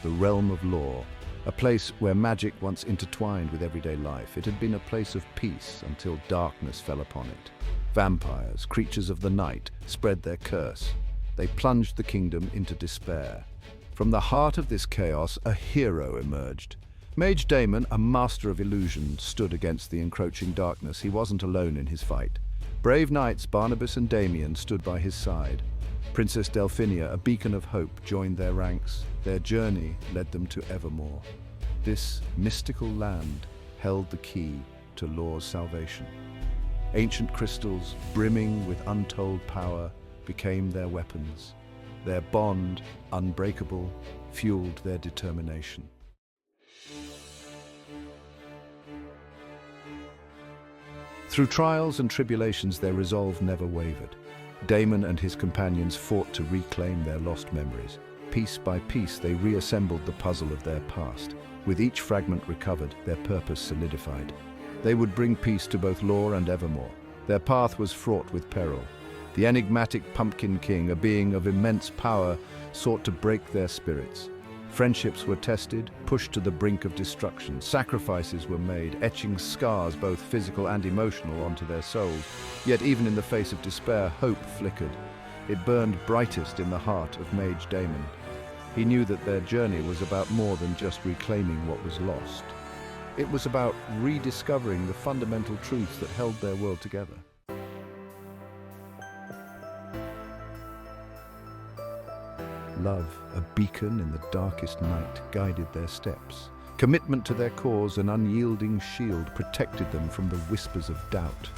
the realm of lore, a place where magic once intertwined with everyday life. It had been a place of peace until darkness fell upon it. Vampires, creatures of the night, spread their curse. They plunged the kingdom into despair. From the heart of this chaos, a hero emerged. Mage Damon, a master of illusion, stood against the encroaching darkness. He wasn't alone in his fight. Brave knights Barnabas and Damien stood by his side. Princess Delphinia, a beacon of hope, joined their ranks. Their journey led them to Evermore. This mystical land held the key to lore's salvation. Ancient crystals, brimming with untold power, became their weapons. Their bond, unbreakable, fueled their determination. Through trials and tribulations, their resolve never wavered. Damon and his companions fought to reclaim their lost memories. Piece by piece, they reassembled the puzzle of their past. With each fragment recovered, their purpose solidified. They would bring peace to both Lore and Evermore. Their path was fraught with peril. The enigmatic Pumpkin King, a being of immense power, sought to break their spirits. Friendships were tested, pushed to the brink of destruction. Sacrifices were made, etching scars, both physical and emotional, onto their souls. Yet even in the face of despair, hope flickered. It burned brightest in the heart of Mage Damon. He knew that their journey was about more than just reclaiming what was lost. It was about rediscovering the fundamental truths that held their world together. Love, a beacon in the darkest night, guided their steps. Commitment to their cause, an unyielding shield, protected them from the whispers of doubt.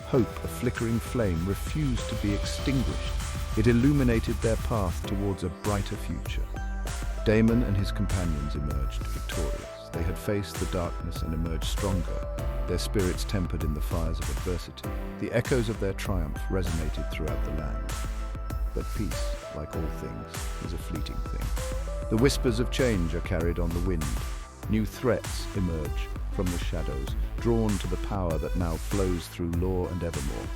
Hope, a flickering flame, refused to be extinguished. It illuminated their path towards a brighter future. Damon and his companions emerged victorious. They had faced the darkness and emerged stronger, their spirits tempered in the fires of adversity. The echoes of their triumph resonated throughout the land. But peace, like all things, is a fleeting thing. The whispers of change are carried on the wind. New threats emerge from the shadows, drawn to the power that now flows through Lore and Evermore.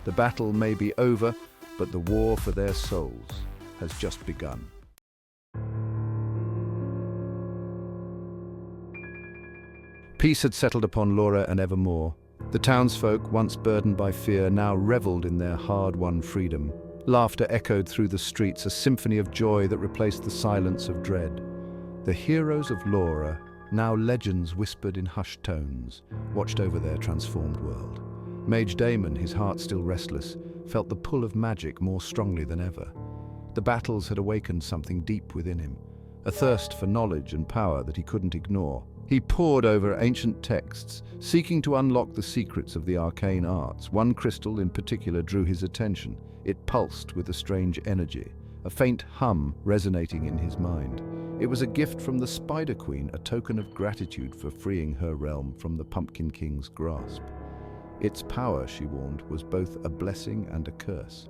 The battle may be over, but the war for their souls has just begun. Peace had settled upon Lore and Evermore. The townsfolk, once burdened by fear, now reveled in their hard-won freedom. Laughter echoed through the streets, a symphony of joy that replaced the silence of dread. The heroes of Lore, now legends whispered in hushed tones, watched over their transformed world. Mage Damon, his heart still restless, felt the pull of magic more strongly than ever. The battles had awakened something deep within him, a thirst for knowledge and power that he couldn't ignore. He pored over ancient texts, seeking to unlock the secrets of the arcane arts. One crystal in particular drew his attention. It pulsed with a strange energy, a faint hum resonating in his mind. It was a gift from the Spider Queen, a token of gratitude for freeing her realm from the Pumpkin King's grasp. Its power, she warned, was both a blessing and a curse.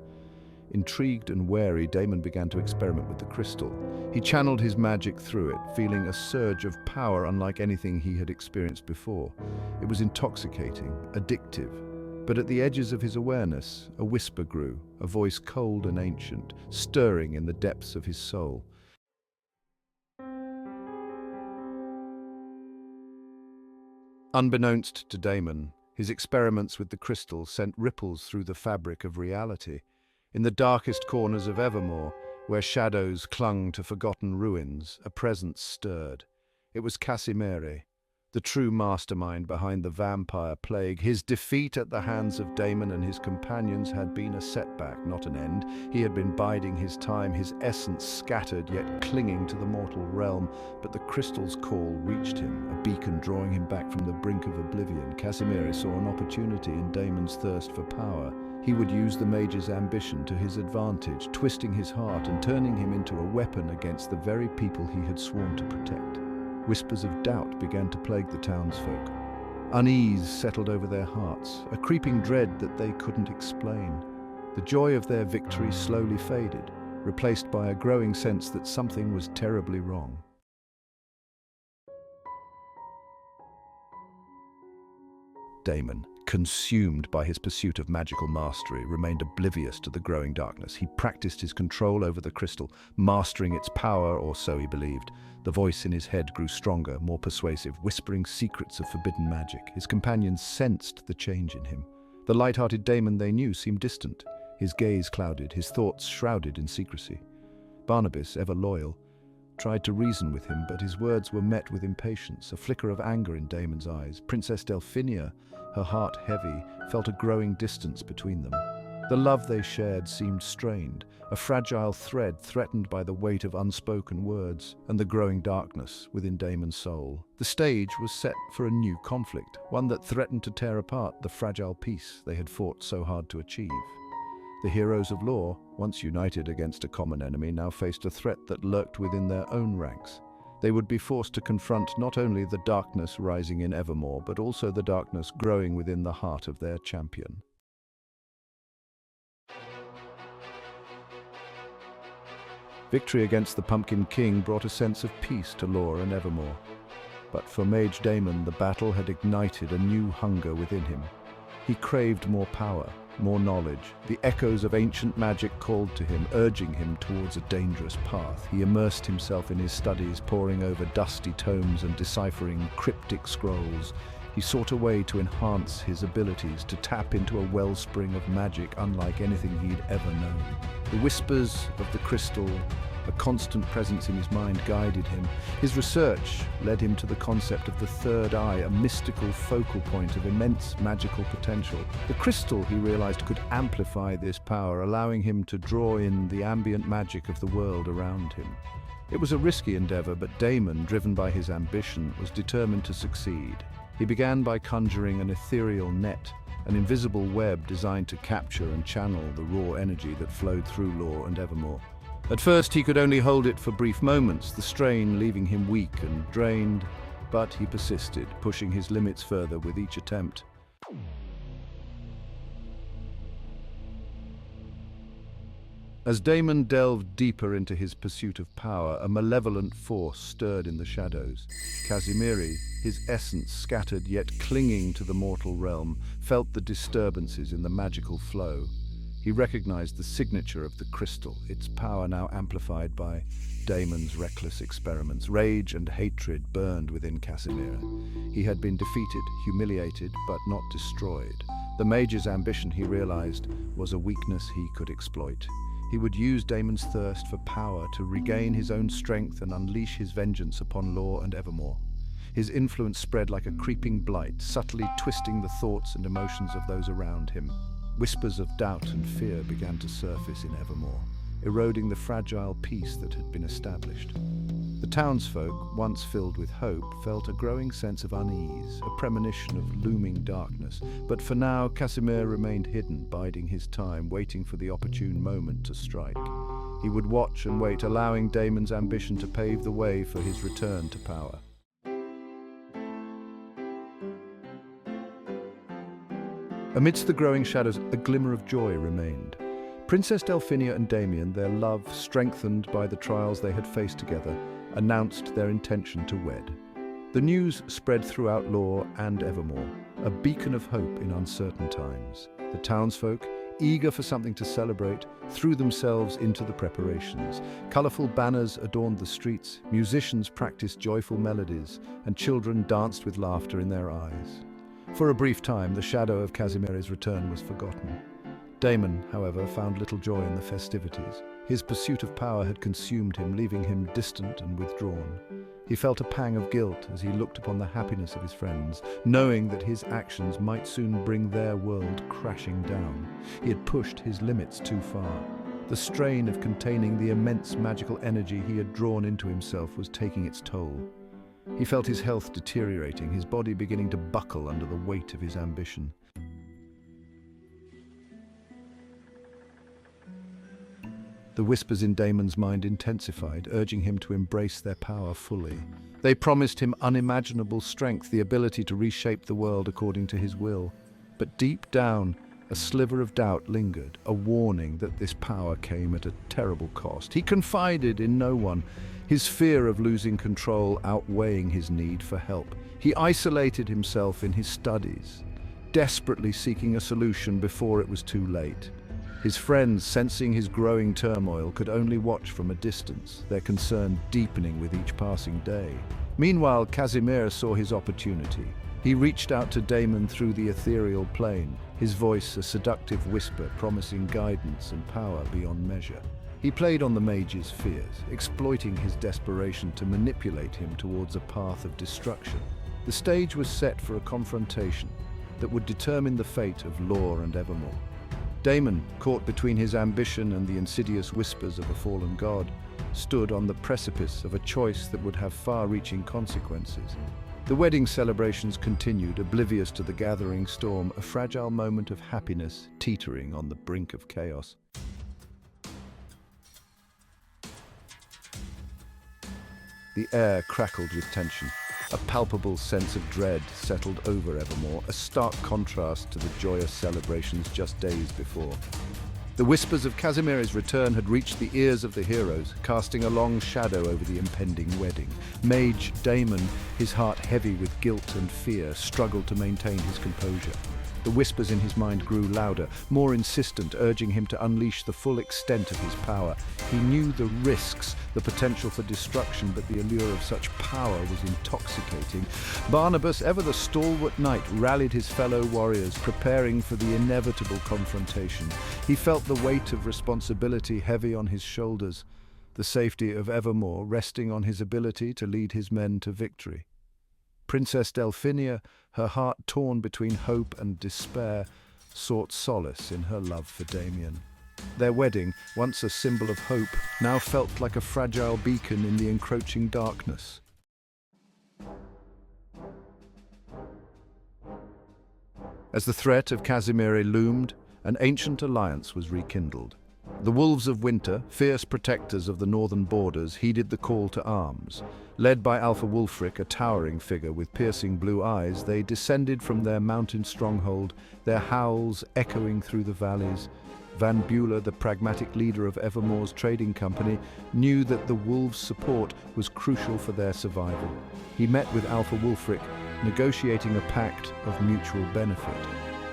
Intrigued and wary, Damon began to experiment with the crystal. He channeled his magic through it, feeling a surge of power unlike anything he had experienced before. It was intoxicating, addictive. But at the edges of his awareness, a whisper grew, a voice cold and ancient, stirring in the depths of his soul. Unbeknownst to Damon, his experiments with the crystal sent ripples through the fabric of reality. In the darkest corners of Evermore, where shadows clung to forgotten ruins, a presence stirred. It was Casimere, the true mastermind behind the vampire plague. His defeat at the hands of Damon and his companions had been a setback, not an end. He had been biding his time, his essence scattered, yet clinging to the mortal realm. But the crystal's call reached him, a beacon drawing him back from the brink of oblivion. Casimere saw an opportunity in Damon's thirst for power. He would use the mage's ambition to his advantage, twisting his heart and turning him into a weapon against the very people he had sworn to protect. Whispers of doubt began to plague the townsfolk. Unease settled over their hearts, a creeping dread that they couldn't explain. The joy of their victory slowly faded, replaced by a growing sense that something was terribly wrong. Damon, consumed by his pursuit of magical mastery, remained oblivious to the growing darkness. He practiced his control over the crystal, mastering its power, or so he believed. The voice in his head grew stronger, more persuasive, whispering secrets of forbidden magic. His companions sensed the change in him. The light-hearted Damon they knew seemed distant, his gaze clouded, his thoughts shrouded in secrecy. Barnabas, ever loyal, tried to reason with him, but his words were met with impatience, a flicker of anger in Damon's eyes. Princess Delphinia, her heart heavy, felt a growing distance between them. The love they shared seemed strained, a fragile thread threatened by the weight of unspoken words and the growing darkness within Damon's soul. The stage was set for a new conflict, one that threatened to tear apart the fragile peace they had fought so hard to achieve. The heroes of lore, once united against a common enemy, now faced a threat that lurked within their own ranks. They would be forced to confront not only the darkness rising in Evermore, but also the darkness growing within the heart of their champion. Victory against the Pumpkin King brought a sense of peace to Lore and Evermore. But for Mage Damon, the battle had ignited a new hunger within him. He craved more power, more knowledge. The echoes of ancient magic called to him, urging him towards a dangerous path. He immersed himself in his studies, poring over dusty tomes and deciphering cryptic scrolls. He sought a way to enhance his abilities, to tap into a wellspring of magic unlike anything he'd ever known. The whispers of the crystal, a constant presence in his mind, guided him. His research led him to the concept of the third eye, a mystical focal point of immense magical potential. The crystal, he realized, could amplify this power, allowing him to draw in the ambient magic of the world around him. It was a risky endeavor, but Damon, driven by his ambition, was determined to succeed. He began by conjuring an ethereal net, an invisible web designed to capture and channel the raw energy that flowed through Lore and Evermore. At first, he could only hold it for brief moments, the strain leaving him weak and drained, but he persisted, pushing his limits further with each attempt. As Damon delved deeper into his pursuit of power, a malevolent force stirred in the shadows. Casimiri, his essence scattered yet clinging to the mortal realm, felt the disturbances in the magical flow. He recognized the signature of the crystal, its power now amplified by Damon's reckless experiments. Rage and hatred burned within Casimir. He had been defeated, humiliated, but not destroyed. The mage's ambition, he realized, was a weakness he could exploit. He would use Damon's thirst for power to regain his own strength and unleash his vengeance upon Lore and Evermore. His influence spread like a creeping blight, subtly twisting the thoughts and emotions of those around him. Whispers of doubt and fear began to surface in Evermore, eroding the fragile peace that had been established. The townsfolk, once filled with hope, felt a growing sense of unease, a premonition of looming darkness. But for now, Casimir remained hidden, biding his time, waiting for the opportune moment to strike. He would watch and wait, allowing Damon's ambition to pave the way for his return to power. Amidst the growing shadows, a glimmer of joy remained. Princess Delphinia and Damon, their love strengthened by the trials they had faced together, announced their intention to wed. The news spread throughout Lore and Evermore, a beacon of hope in uncertain times. The townsfolk, eager for something to celebrate, threw themselves into the preparations. Colorful banners adorned the streets, musicians practiced joyful melodies, and children danced with laughter in their eyes. For a brief time, the shadow of Casimir's return was forgotten. Damon, however, found little joy in the festivities. His pursuit of power had consumed him, leaving him distant and withdrawn. He felt a pang of guilt as he looked upon the happiness of his friends, knowing that his actions might soon bring their world crashing down. He had pushed his limits too far. The strain of containing the immense magical energy he had drawn into himself was taking its toll. He felt his health deteriorating, his body beginning to buckle under the weight of his ambition. The whispers in Damon's mind intensified, urging him to embrace their power fully. They promised him unimaginable strength, the ability to reshape the world according to his will. But deep down, a sliver of doubt lingered, a warning that this power came at a terrible cost. He confided in no one, his fear of losing control outweighing his need for help. He isolated himself in his studies, desperately seeking a solution before it was too late. His friends, sensing his growing turmoil, could only watch from a distance, their concern deepening with each passing day. Meanwhile, Casimir saw his opportunity. He reached out to Damon through the ethereal plane, his voice a seductive whisper promising guidance and power beyond measure. He played on the mage's fears, exploiting his desperation to manipulate him towards a path of destruction. The stage was set for a confrontation that would determine the fate of Lore and Evermore. Damon, caught between his ambition and the insidious whispers of a fallen god, stood on the precipice of a choice that would have far-reaching consequences. The wedding celebrations continued, oblivious to the gathering storm, a fragile moment of happiness teetering on the brink of chaos. The air crackled with tension. A palpable sense of dread settled over Evermore, a stark contrast to the joyous celebrations just days before. The whispers of Casimir's return had reached the ears of the heroes, casting a long shadow over the impending wedding. Mage Damon, his heart heavy with guilt and fear, struggled to maintain his composure. The whispers in his mind grew louder, more insistent, urging him to unleash the full extent of his power. He knew the risks, the potential for destruction, but the allure of such power was intoxicating. Barnabas, ever the stalwart knight, rallied his fellow warriors, preparing for the inevitable confrontation. He felt the weight of responsibility heavy on his shoulders, the safety of Evermore resting on his ability to lead his men to victory. Princess Delphinia, her heart torn between hope and despair, sought solace in her love for Damon. Their wedding, once a symbol of hope, now felt like a fragile beacon in the encroaching darkness. As the threat of Casimir loomed, an ancient alliance was rekindled. The Wolves of Winter, fierce protectors of the northern borders, heeded the call to arms. Led by Alpha Wulfric, a towering figure with piercing blue eyes, they descended from their mountain stronghold, their howls echoing through the valleys. Van Bueller, the pragmatic leader of Evermore's trading company, knew that the Wolves' support was crucial for their survival. He met with Alpha Wulfric, negotiating a pact of mutual benefit.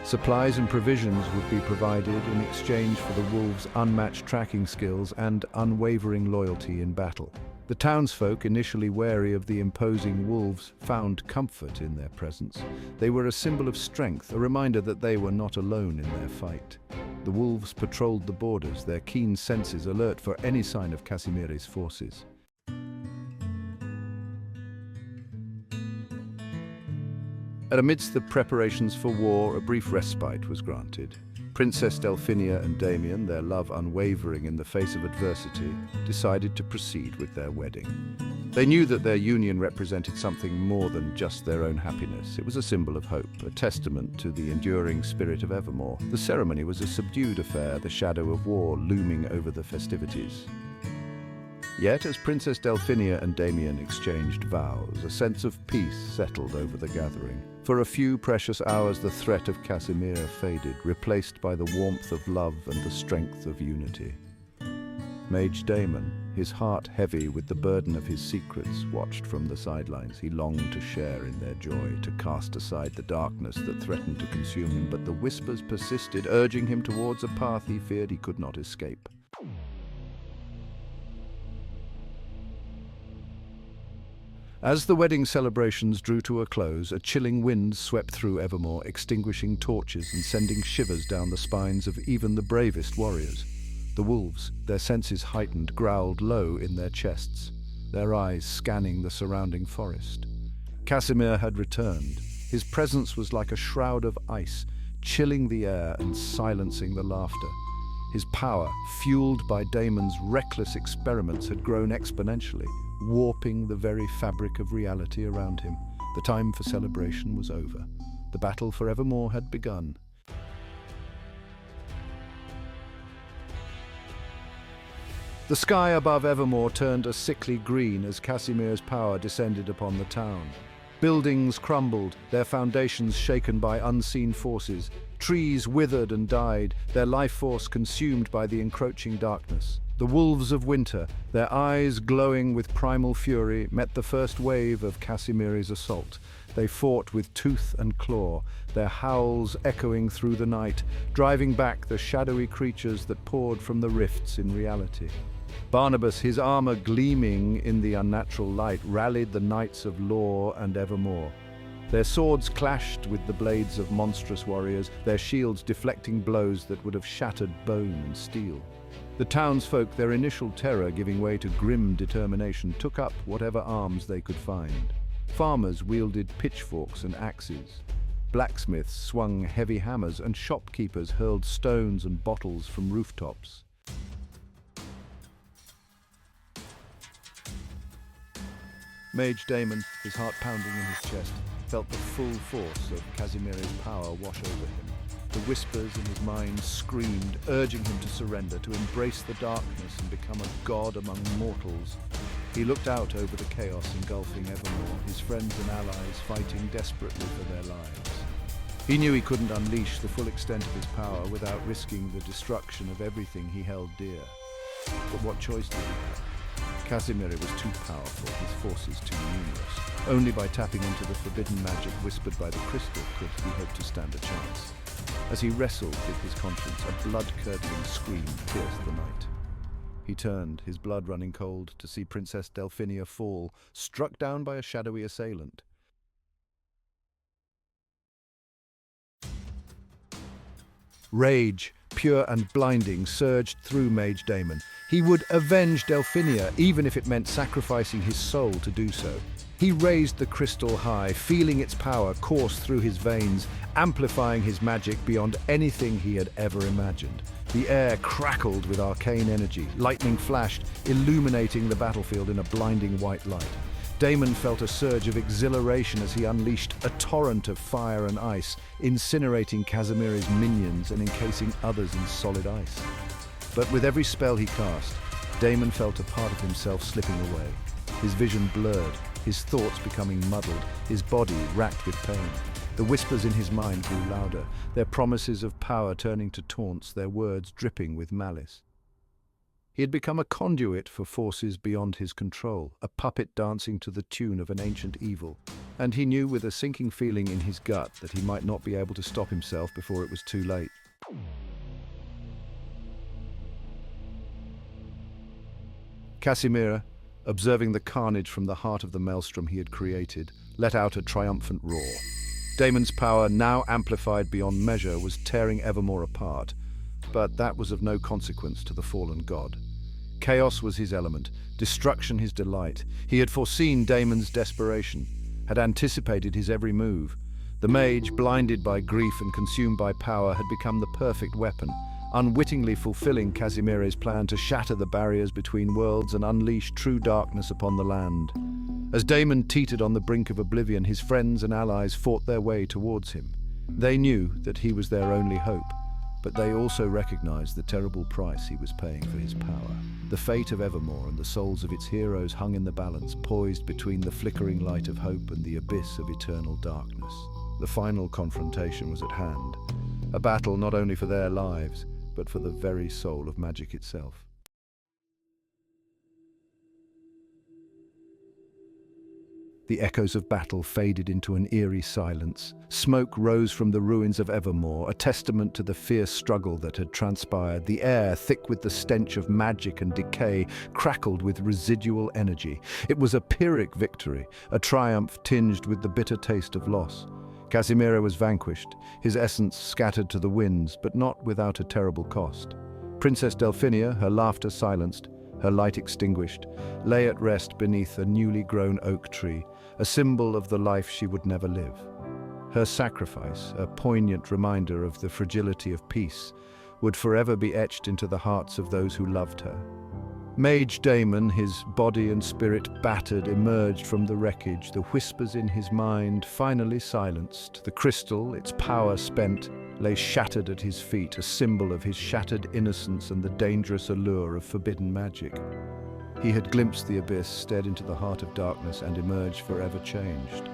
Supplies and provisions would be provided in exchange for the wolves' unmatched tracking skills and unwavering loyalty in battle. The townsfolk, initially wary of the imposing wolves, found comfort in their presence. They were a symbol of strength, a reminder that they were not alone in their fight. The wolves patrolled the borders, their keen senses alert for any sign of Casimir's forces. Amidst the preparations for war, a brief respite was granted. Princess Delphinia and Damon, their love unwavering in the face of adversity, decided to proceed with their wedding. They knew that their union represented something more than just their own happiness. It was a symbol of hope, a testament to the enduring spirit of Evermore. The ceremony was a subdued affair, the shadow of war looming over the festivities. Yet, as Princess Delphinia and Damon exchanged vows, a sense of peace settled over the gathering. For a few precious hours, the threat of Casimir faded, replaced by the warmth of love and the strength of unity. Mage Damon, his heart heavy with the burden of his secrets, watched from the sidelines. He longed to share in their joy, to cast aside the darkness that threatened to consume him, but the whispers persisted, urging him towards a path he feared he could not escape. As the wedding celebrations drew to a close, a chilling wind swept through Evermore, extinguishing torches and sending shivers down the spines of even the bravest warriors. The wolves, their senses heightened, growled low in their chests, their eyes scanning the surrounding forest. Casimir had returned. His presence was like a shroud of ice, chilling the air and silencing the laughter. His power, fueled by Damon's reckless experiments, had grown exponentially, warping the very fabric of reality around him. The time for celebration was over. The battle for Evermore had begun. The sky above Evermore turned a sickly green as Casimir's power descended upon the town. Buildings crumbled, their foundations shaken by unseen forces. Trees withered and died, their life force consumed by the encroaching darkness. The Wolves of Winter, their eyes glowing with primal fury, met the first wave of Casimir's assault. They fought with tooth and claw, their howls echoing through the night, driving back the shadowy creatures that poured from the rifts in reality. Barnabas, his armor gleaming in the unnatural light, rallied the knights of Law and Evermore. Their swords clashed with the blades of monstrous warriors, their shields deflecting blows that would have shattered bone and steel. The townsfolk, their initial terror giving way to grim determination, took up whatever arms they could find. Farmers wielded pitchforks and axes. Blacksmiths swung heavy hammers, and shopkeepers hurled stones and bottles from rooftops. Mage Damon, his heart pounding in his chest, felt the full force of Casimire's power wash over him. The whispers in his mind screamed, urging him to surrender, to embrace the darkness and become a god among mortals. He looked out over the chaos engulfing Evermore, his friends and allies fighting desperately for their lives. He knew he couldn't unleash the full extent of his power without risking the destruction of everything he held dear. But what choice did he have? Casimir was too powerful, his forces too numerous. Only by tapping into the forbidden magic whispered by the crystal could he hope to stand a chance. As he wrestled with his conscience, a blood-curdling scream pierced the night. He turned, his blood running cold, to see Princess Delphinia fall, struck down by a shadowy assailant. Rage, pure and blinding, surged through Mage Damon. He would avenge Delphinia, even if it meant sacrificing his soul to do so. He raised the crystal high, feeling its power course through his veins, amplifying his magic beyond anything he had ever imagined. The air crackled with arcane energy, lightning flashed, illuminating the battlefield in a blinding white light. Damon felt a surge of exhilaration as he unleashed a torrent of fire and ice, incinerating Casimire's minions and encasing others in solid ice. But with every spell he cast, Damon felt a part of himself slipping away. His vision blurred, his thoughts becoming muddled, his body racked with pain. The whispers in his mind grew louder, their promises of power turning to taunts, their words dripping with malice. He had become a conduit for forces beyond his control, a puppet dancing to the tune of an ancient evil. And he knew with a sinking feeling in his gut that he might not be able to stop himself before it was too late. Casimir, observing the carnage from the heart of the maelstrom he had created, let out a triumphant roar. Damon's power, now amplified beyond measure, was tearing Evermore apart, but that was of no consequence to the fallen god. Chaos was his element, destruction his delight. He had foreseen Damon's desperation, had anticipated his every move. The mage, blinded by grief and consumed by power, had become the perfect weapon, unwittingly fulfilling Casimire's plan to shatter the barriers between worlds and unleash true darkness upon the land. As Damon teetered on the brink of oblivion, his friends and allies fought their way towards him. They knew that he was their only hope, but they also recognized the terrible price he was paying for his power. The fate of Evermore and the souls of its heroes hung in the balance, poised between the flickering light of hope and the abyss of eternal darkness. The final confrontation was at hand, a battle not only for their lives, but for the very soul of magic itself. The echoes of battle faded into an eerie silence. Smoke rose from the ruins of Evermore, a testament to the fierce struggle that had transpired. The air, thick with the stench of magic and decay, crackled with residual energy. It was a Pyrrhic victory, a triumph tinged with the bitter taste of loss. Casimir was vanquished, his essence scattered to the winds, but not without a terrible cost. Princess Delphinia, her laughter silenced, her light extinguished, lay at rest beneath a newly grown oak tree, a symbol of the life she would never live. Her sacrifice, a poignant reminder of the fragility of peace, would forever be etched into the hearts of those who loved her. Mage Damon, his body and spirit battered, emerged from the wreckage, the whispers in his mind finally silenced. The crystal, its power spent, lay shattered at his feet, a symbol of his shattered innocence and the dangerous allure of forbidden magic. He had glimpsed the abyss, stared into the heart of darkness, and emerged forever changed.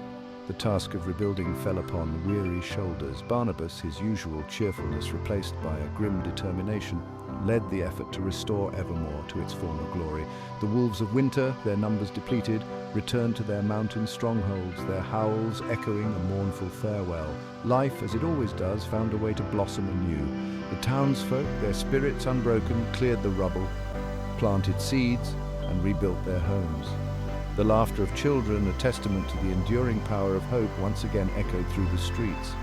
The task of rebuilding fell upon weary shoulders. Barnabas, his usual cheerfulness replaced by a grim determination, led the effort to restore Evermore to its former glory. The wolves of winter, their numbers depleted, returned to their mountain strongholds, their howls echoing a mournful farewell. Life, as it always does, found a way to blossom anew. The townsfolk, their spirits unbroken, cleared the rubble, planted seeds, and rebuilt their homes. The laughter of children, a testament to the enduring power of hope, once again echoed through the streets.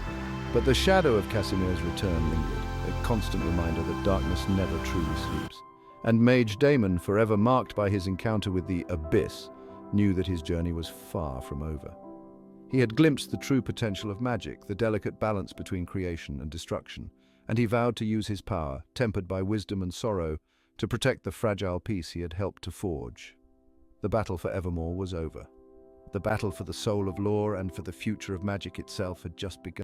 But the shadow of Casimir's return lingered, a constant reminder that darkness never truly sleeps. And mage Damon, forever marked by his encounter with the abyss, knew that his journey was far from over. He had glimpsed the true potential of magic, the delicate balance between creation and destruction, and he vowed to use his power, tempered by wisdom and sorrow, to protect the fragile peace he had helped to forge. The battle for Evermore was over. The battle for the soul of lore and for the future of magic itself had just begun.